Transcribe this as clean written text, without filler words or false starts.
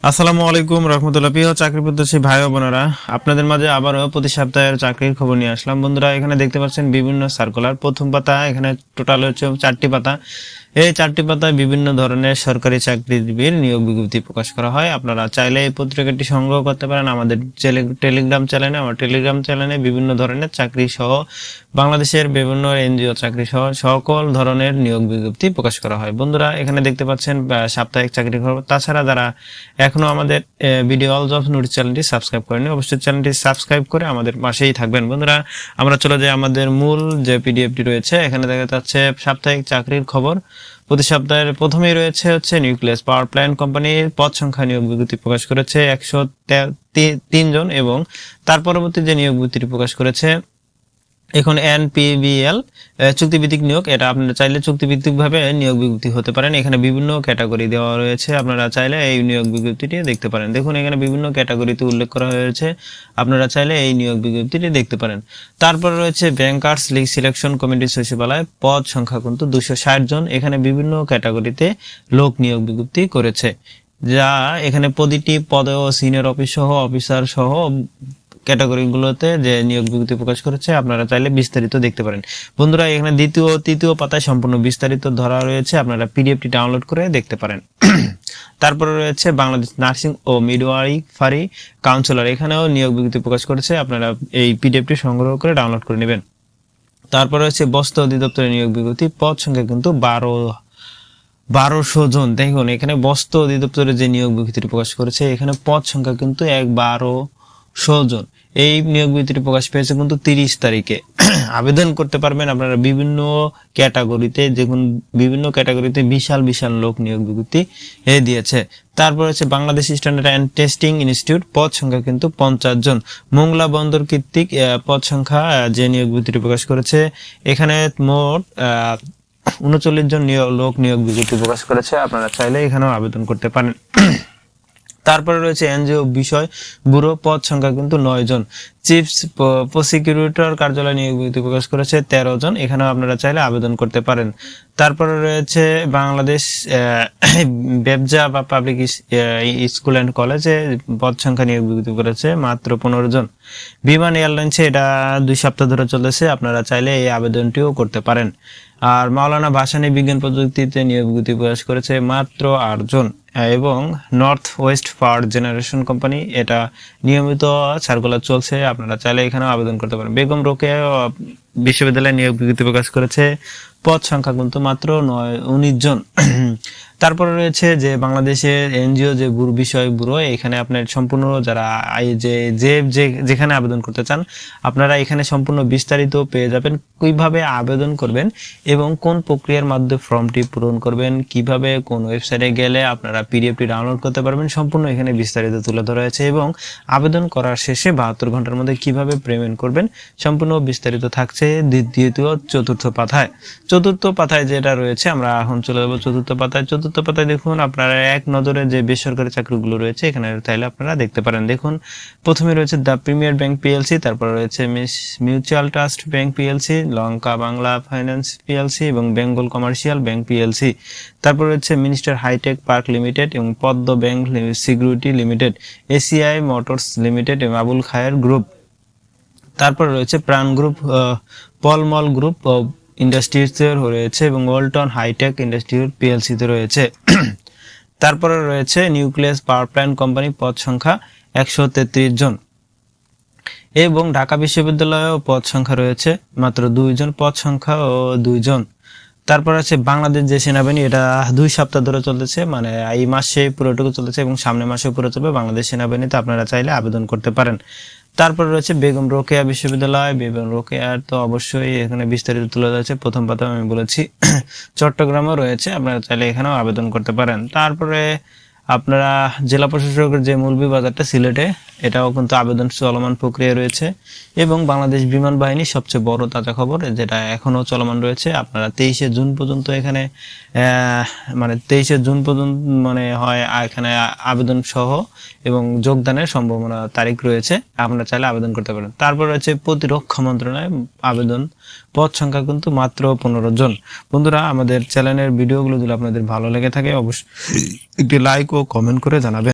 আসসালামু আলাইকুম রহমতুল্লাহ। প্রিয় চাকরি প্রত্যাশী ভাই ও বোনেরা, আপনাদের মাঝে আবারও প্রতি সপ্তাহের চাকরির খবর নিয়ে আসলাম। বন্ধুরা, এখানে দেখতে পাচ্ছেন বিভিন্ন সার্কুলার। প্রথম পাতা, এখানে টোটাল হচ্ছে 4টি পাতা। এই 4টি পাতায় বিভিন্ন ধরনের সরকারি চাকরিজীবীর নিয়োগ বিজ্ঞপ্তি প্রকাশ করা হয়। আপনারা চাইলে এই পত্রিকাটি সংগ্রহ করতে পারেন আমাদের টেলিগ্রাম চ্যানেলে। আমার টেলিগ্রাম চ্যানেলে বিভিন্ন ধরনের চাকরি সহ বাংলাদেশের বিভিন্ন এনজিও চাকরি সহ সকল ধরনের নিয়োগ বিজ্ঞপ্তি প্রকাশ করা হয়। বন্ধুরা, এখানে দেখতে পাচ্ছেন সাপ্তাহিক চাকরি খবর। তাছাড়া যারা এখনো আমাদের ভিডিও অল জবস নোটিস চ্যানেলটি সাবস্ক্রাইব করেনি, অবশ্যই চ্যানেলটি সাবস্ক্রাইব করে আমাদের পাশেই থাকবেন। বন্ধুরা, আমরা চলে যাই আমাদের মূল যে পিডিএফটি রয়েছে। এখানে দেখা যাচ্ছে সাপ্তাহিক চাকরির খবর। প্রতি সপ্তাহের প্রথমেই রয়েছে হচ্ছে নিউক্লিয়াস পাওয়ার প্ল্যান্ট কোম্পানির পদ সংখ্যা নিয়োগ বিজ্ঞপ্তি প্রকাশ করেছে 103 জন, এবং তার পরবর্তী যে নিয়োগ বিজ্ঞপ্তি প্রকাশ করেছে এখন এনপিবিএল চুক্তিভিত্তিক নিয়োগ। এটা আপনারা চাইলে চুক্তিভিত্তিক ভাবে নিয়োগ বিজ্ঞপ্তি হতে পারেন। এখানে বিভিন্ন ক্যাটাগরি দেওয়া রয়েছে, আপনারা চাইলে এই নিয়োগ বিজ্ঞপ্তিটি দেখতে পারেন। দেখুন, এখানে বিভিন্ন ক্যাটাগরিতে উল্লেখ করা হয়েছে, আপনারা চাইলে এই নিয়োগ বিজ্ঞপ্তিটি দেখতে পারেন। তারপর রয়েছে ব্যাংকার্স লিগ সিলেকশন কমিটি সচিবালয়, পদ সংখ্যা কিন্তু 260 জন। এখানে বিভিন্ন ক্যাটাগরিতে লোক নিয়োগ বিজ্ঞপ্তি করেছে, যা এখানে প্রতিটি পদে ও সিনিয়র অফিসার সহ ক্যাটাগরিগুলোতে যে নিয়োগ বিজ্ঞপ্তি প্রকাশ করেছে, আপনারা চাইলে বিস্তারিত দেখতে পারেন। বন্ধুরা, এখানে দ্বিতীয় ও তৃতীয় পাতায় সম্পূর্ণ বিস্তারিত ধরা রয়েছে, আপনারা পিডিএফটি ডাউনলোড করে দেখতে পারেন। তারপরে রয়েছে বাংলাদেশ নার্সিং ও মিডওয়াইফারি কাউন্সিলর, এখানেও নিয়োগ বিজ্ঞপ্তি প্রকাশ করেছে, আপনারা এই পিডিএফটি সংগ্রহ করে ডাউনলোড করে নেবেন। তারপর রয়েছে বস্ত্র অধিদপ্তরের নিয়োগ বিজ্ঞপ্তি, পদ সংখ্যা কিন্তু 1200 জন। দেখুন, এখানে বস্ত্র অধিদপ্তরের যে নিয়োগ বিজ্ঞপ্তি প্রকাশ করেছে, এখানে পদ সংখ্যা কিন্তু 1200 জন। এই নিয়োগ বিজ্ঞপ্তি প্রকাশ পেয়েছে কিন্তু 30 তারিখে। আবেদন করতে পারবেন আপনারা বিভিন্ন ক্যাটাগরিতে। দেখুন, বিভিন্ন ক্যাটাগরিতে বিশাল বিশাল লোক নিয়োগ বিজ্ঞপ্তি দিয়েছে। তারপর হচ্ছে Bangladesh standard and testing institute, পদ সংখ্যা কিন্তু 50 জন। মোংলা বন্দর কর্তৃক পদ সংখ্যা যে নিয়োগ বিজ্ঞপ্তি প্রকাশ করেছে, এখানে মোট 39 জন লোক নিয়োগ বিজ্ঞপ্তি প্রকাশ করেছে, আপনারা চাইলে এখানেও আবেদন করতে পারেন। তারপরে রয়েছে এনজিও বিষয় ব্যুরো, পদ সংখ্যা কিন্তু 9 জন। চিফ প্রসিকিউটর কার্যালয় নিয়োগ বিজ্ঞপ্তি প্রকাশ করেছে 13 জন, এখানেও আপনারা চাইলে আবেদন করতে পারেন। তারপরে রয়েছে বাংলাদেশ ব্যবসা বা পাবলিক স্কুল অ্যান্ড কলেজে পদ সংখ্যা নিয়োগ বিজ্ঞপ্তি করেছে মাত্র 15 জন। বিমান এয়ারলাইন্সে এটা 2 সপ্তাহ ধরে চলেছে, আপনারা চাইলে এই আবেদনটিও করতে পারেন। আর মাওলানা ভাসানী বিজ্ঞান প্রযুক্তিতে নিয়োগ বিজ্ঞপ্তি প্রকাশ করেছে মাত্র 8 জন। এবং নর্থ ওয়েস্ট পাওয়ার জেনারেশন কোম্পানি, এটা নিয়মিত সার্কুলার চলছে, আপনারা চাইলে এখানেও আবেদন করতে পারেন। বেগম রোকেয়া বিশ্ববিদ্যালয়ে নিয়োগ বিজ্ঞপ্তি প্রকাশ করেছে, পদ সংখ্যা কিন্তু মাত্র 19 জন। তারপরে রয়েছে যে বাংলাদেশের এনজিও যে বিষয় ব্যুরো, এখানে আপনার সম্পূর্ণ যারা যেখানে আবেদন করতে চান, আপনারা এখানে সম্পূর্ণ বিস্তারিত পেয়ে যাবেন, কিভাবে আবেদন করবেন এবং কোন প্রক্রিয়ার মাধ্যমে ফর্মটি পূরণ করবেন, কিভাবে কোন ওয়েবসাইটে গেলে আপনারা পিডিএফটি ডাউনলোড করতে পারবেন, সম্পূর্ণ এখানে বিস্তারিত তুলে ধরা হয়েছে। এবং আবেদন করার শেষে 72 ঘন্টার মধ্যে কিভাবে পেমেন্ট করবেন, সম্পূর্ণ বিস্তারিত থাকছে দ্বিতীয় চতুর্থ পাতায়। চতুর্থ পাতায় যেটা রয়েছে, আমরা এখন চলে যাবো চতুর্থ পাতায়। চতুর্থ পাতায় দেখুন, আপনারা এক নজরে যে বেসরকারি চাকরিগুলো রয়েছে এখানে চাইলে আপনারা দেখতে পারেন। দেখুন, প্রথমে রয়েছে দ্য প্রিমিয়ার ব্যাংক পিএলসি, তারপর রয়েছে মিউচুয়াল ট্রাস্ট ব্যাংক পিএলসি, লঙ্কা বাংলা ফাইন্যান্স পিএলসি এবং বেঙ্গল কমার্শিয়াল ব্যাংক পিএলসি। তারপর রয়েছে মিনিস্টার হাইটেক পার্ক লিমিটেড এবং পদ্ম bank security limited, ACI motors limited এবং আবুল খায়ের গ্রুপ। তারপর রয়েছে প্রাণ গ্রুপ, পলমল গ্রুপ ইন্ডাস্ট্রিজে রয়েছে এবং ওয়ালটন হাইটেক ইন্ডাস্ট্রিজ পিএলসিতে রয়েছে। তারপরে রয়েছে নিউক্লিয়াস পাওয়ার প্ল্যান্ট কোম্পানি, পদ সংখ্যা 133 জন। এবং ঢাকা বিশ্ববিদ্যালয়েও পদ সংখ্যা রয়েছে মাত্র 2 জন, পদ সংখ্যা ও 2 জন। তারপর আছে বাংলাদেশ যে সেনাবাহিনী, এটা 2 সপ্তাহ ধরে চলতেছে, মানে এই মাসে পুরোটুকু চলেছে এবং সামনের মাসে পুরো চলবে। বাংলাদেশ সেনাবাহিনীতে আপনারা চাইলে আবেদন করতে পারেন। তারপর রয়েছে বেগম রোকেয়া বিশ্ববিদ্যালয়, বেগম রোকেয়ার তো অবশ্যই এখানে বিস্তারিত তুলে ধরেছে, প্রথম পাতা আমি বলেছি। চট্টগ্রামও রয়েছে, আপনারা চাইলে এখানেও আবেদন করতে পারেন। তারপরে আপনারা জেলা প্রশাসকের যে মৌলভীবাজারটা সিলেটে, এটাও কিন্তু আবেদন চলমান প্রক্রিয়া রয়েছে। এবং বাংলাদেশ বিমান বাহিনী সবচেয়ে বড় তাজা খবর, যেটা এখনো চলমান রয়েছে, আপনারা 23শে জুন পর্যন্ত এখানে মানে 23শে জুন পর্যন্ত মানে হয় এখানে আবেদন সহ এবং যোগদানের সম্ভাবনা তারিখ রয়েছে, আপনারা চাইলে আবেদন করতে পারেন। তারপর রয়েছে প্রতিরক্ষা মন্ত্রণালয় আবেদন, পদ সংখ্যা কিন্তু মাত্র 15 জন। বন্ধুরা, আমাদের চ্যানেলের ভিডিওগুলো যদি আপনাদের ভালো লেগে থাকে অবশ্যই একটি লাইক ও কমেন্ট করে জানাবেন।